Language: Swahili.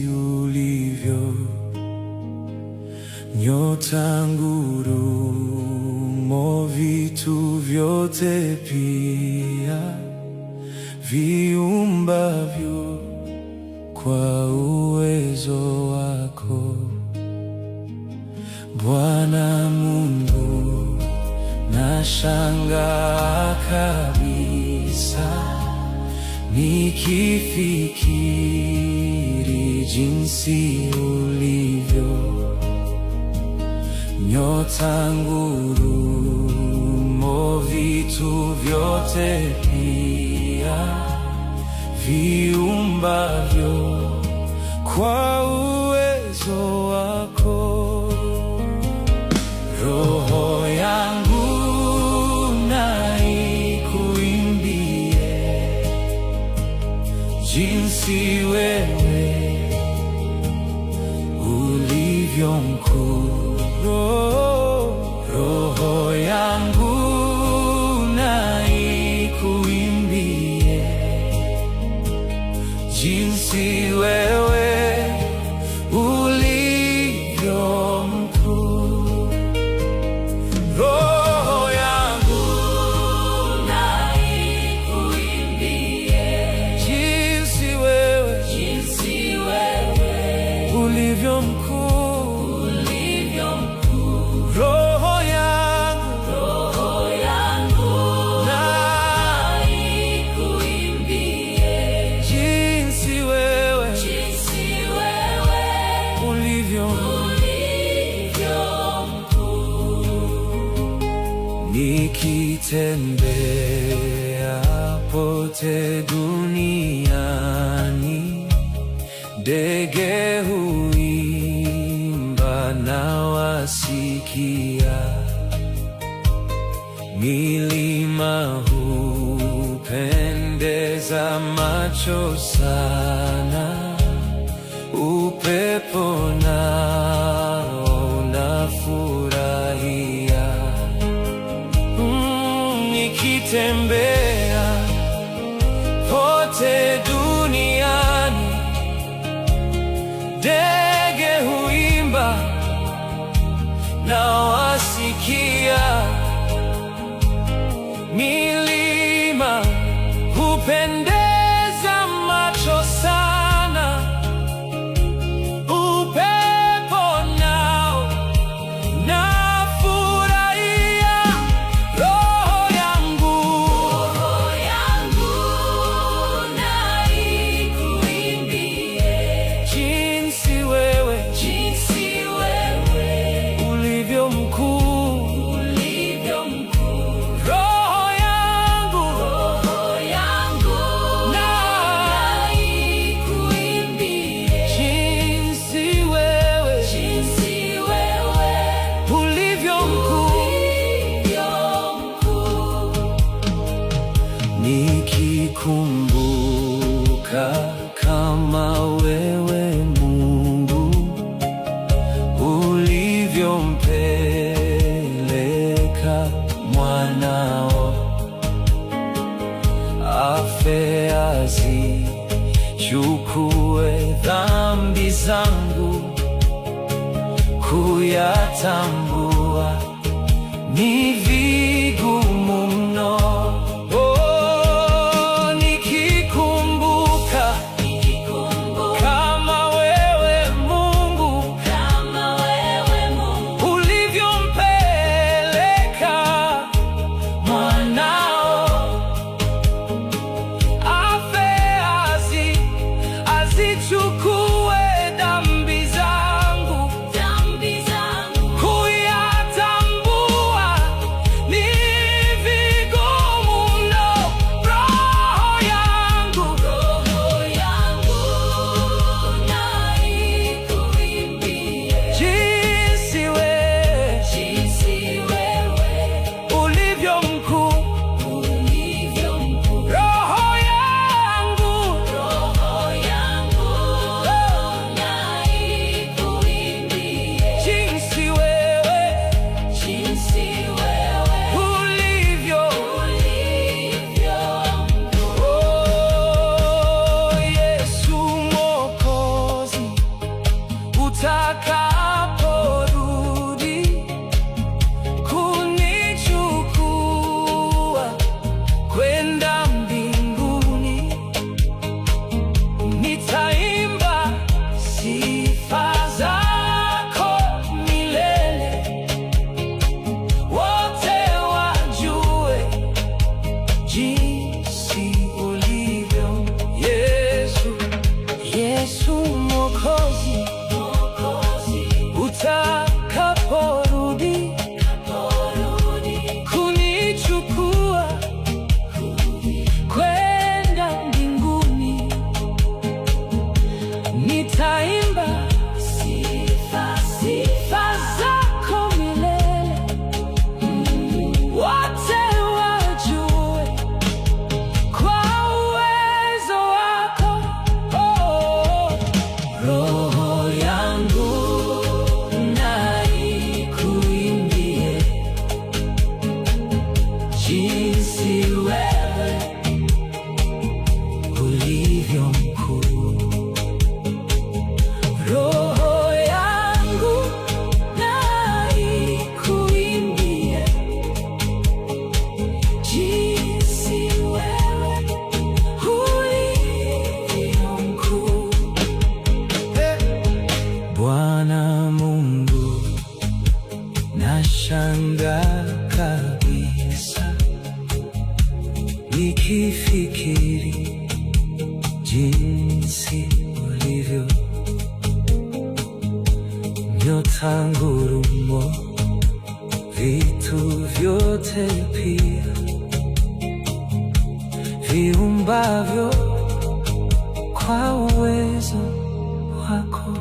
ulivyo, nyota, ngurumo, vitu vyote pia viumbavyo kwa uwezo wako, Bwana Mungu. Nashangaa kabisa nikifikiri jinsi ulivyo, nyota, ngurumo, vitu vyote pia viumbavyo kwa uwezo wako. Roho yangu na ikuimbie jinsi wewe ulivyo mkuu. Roho yangu na ikuimbie jinsi wewe ulivyo mkuu. Roho yangu na ikuimbie jinsi wewe ulivyo mkuu. Roho yangu na ikuimbie jinsi wewe ulivyo mkuu. Nikitembea pote duniani, ndege huimba na wasikia, milima hupendeza macho sana, upepo nao unafurahia. Nikitembea pote duniani, ndege huimba na wasikia, milima hupendeza macho sana, upepo nao nafurahia. Roho yangu na ikuimbie jinsi wewe ulivyo mkuu. Roho yangu na ikuimbie jinsi wewe ulivyo mkuu. Nikikumbuka kama wewe Mungu ulivyompeleka mwanao afe azichukue dhambi zangu, kuyatambua ni vigumu mno. Nikikumbuka kama wewe Mungu ulivyompeleka mwanao afe azichukue dhambi zangu, kuyatambua nitaimba sifa zako milele, wote wajue kwa uwezo wako. Roho yangu na ikuimbie jinsi wewe ulivyo mkuu. Roho yangu na ikuimbie jinsi wewe ulivyo mkuu. Bwana Mungu, nashangaa kabisa nikifikiri jinsi ulivyo, nyota, ngurumo, vitu vyote pia viumbavyo kwa uwezo wako.